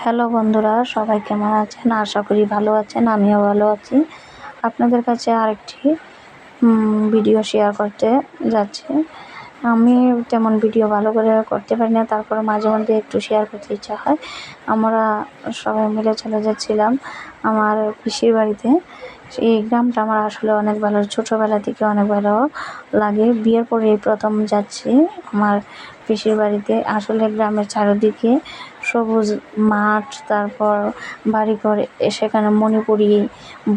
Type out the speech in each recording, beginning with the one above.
Hello বন্ধুরা, সবাই কেমন আছেন? আশা করি ভালো আছেন। আমিও ভালো আছি। আপনাদের কাছে আরেকটি ভিডিও শেয়ার করতে যাচ্ছি। আমি তেমন ভিডিও ভালো করে করতে পারি না, তারপরে মাঝে মধ্যে একটু শেয়ার করতে ইচ্ছা হয়। আমরা সবাই মিলে চলে যাচ্ছিলাম আমার পিসির বাড়িতে। এই গ্রামটা আমার আসলে অনেক ভালো, ছোটোবেলা থেকে অনেক ভালো লাগে। বিয়ের পরে এই প্রথম যাচ্ছি আমার পিসির বাড়িতে। আসলে গ্রামের চারিদিকে সবুজ মাঠ, তারপর বাড়িঘর, সেখানে মণিপুরি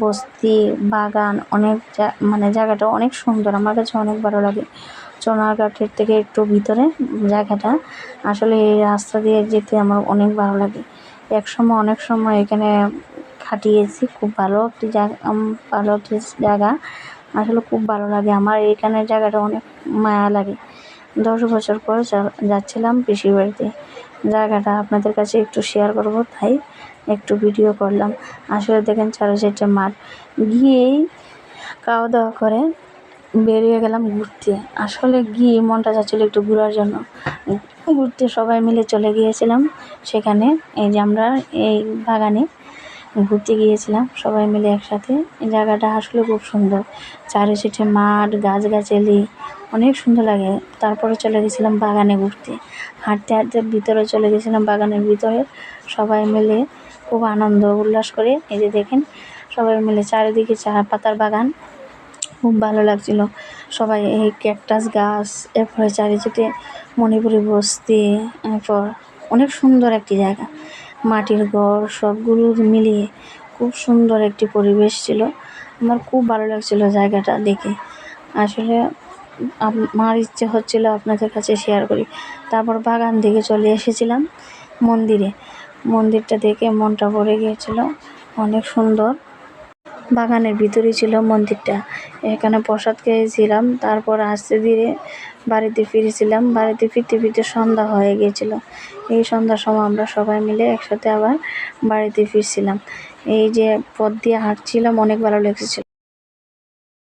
বস্তি, বাগান, অনেক জায়গাটা অনেক সুন্দর। আমার কাছে অনেক ভালো লাগে। সোনারঘাটের থেকে একটু ভিতরে জায়গাটা। আসলে এই রাস্তা দিয়ে যেতে আমার অনেক ভালো লাগে। অনেক সময় এখানে কাটিয়েছি। খুব ভালো একটি জায়গা। আসলে খুব ভালো লাগে আমার এখানের জায়গাটা, অনেক মায়া লাগে। 10 বছর পর যাচ্ছিলাম পিসির বাড়িতে। জায়গাটা আপনাদের কাছে একটু শেয়ার করব, তাই একটু ভিডিও করলাম। আসলে দেখেন চারিদিকে মাঠ। গিয়েই খাওয়া দাওয়া করে বেরিয়ে গেলাম ঘুরতে। আসলে গিয়ে মনটা চাচ্ছিল একটু ঘোরার জন্য। ঘুরতে সবাই মিলে চলে গিয়েছিলাম সেখানে। এই যে আমরা এই বাগানে ঘুরতে গিয়েছিলাম সবাই মিলে একসাথে। এই জায়গাটা আসলে খুব সুন্দর। চারিদিকে মাঠ, গাছগাছালি, অনেক সুন্দর লাগে। তারপরে চলে গেছিলাম বাগানে ঘুরতে। হাঁটতে হাঁটতে ভিতরে চলে গেছিলাম বাগানের ভিতরে। সবাই মিলে খুব আনন্দ উল্লাস করে, এই যে দেখেন সবাই মিলে চারিদিকে চা পাতার বাগান, খুব ভালো লাগছিল। সবাই এই ক্যাকটাস গাছ, এরপরে চারিদিকে মণিপুরি বস্তি, এরপর অনেক সুন্দর একটি জায়গা। মাটির ঘর সবগুলো মিলিয়ে খুব সুন্দর একটি পরিবেশ ছিল। আমার খুব ভালো লাগছিল জায়গাটা দেখে। আসলে আমার ইচ্ছে হচ্ছিল আপনাদের কাছে শেয়ার করি। তারপর বাগান থেকে চলে এসেছিলাম মন্দিরে। মন্দিরটা দেখে মনটা ভরে গিয়েছিল, অনেক সুন্দর। বাগানের ভিতরেই ছিল মন্দিরটা। এখানে প্রসাদ খেয়েছিলাম। তারপর আস্তে ধীরে বাড়িতে ফিরেছিলাম। বাড়িতে ফিরতে ফিরতে সন্ধ্যা হয়ে গিয়েছিল। এই সন্ধ্যার সময় আমরা সবাই মিলে একসাথে আবার বাড়িতে ফিরছিলাম। এই যে পথ দিয়ে হাঁটছিলাম, অনেক ভালো লেগেছিল।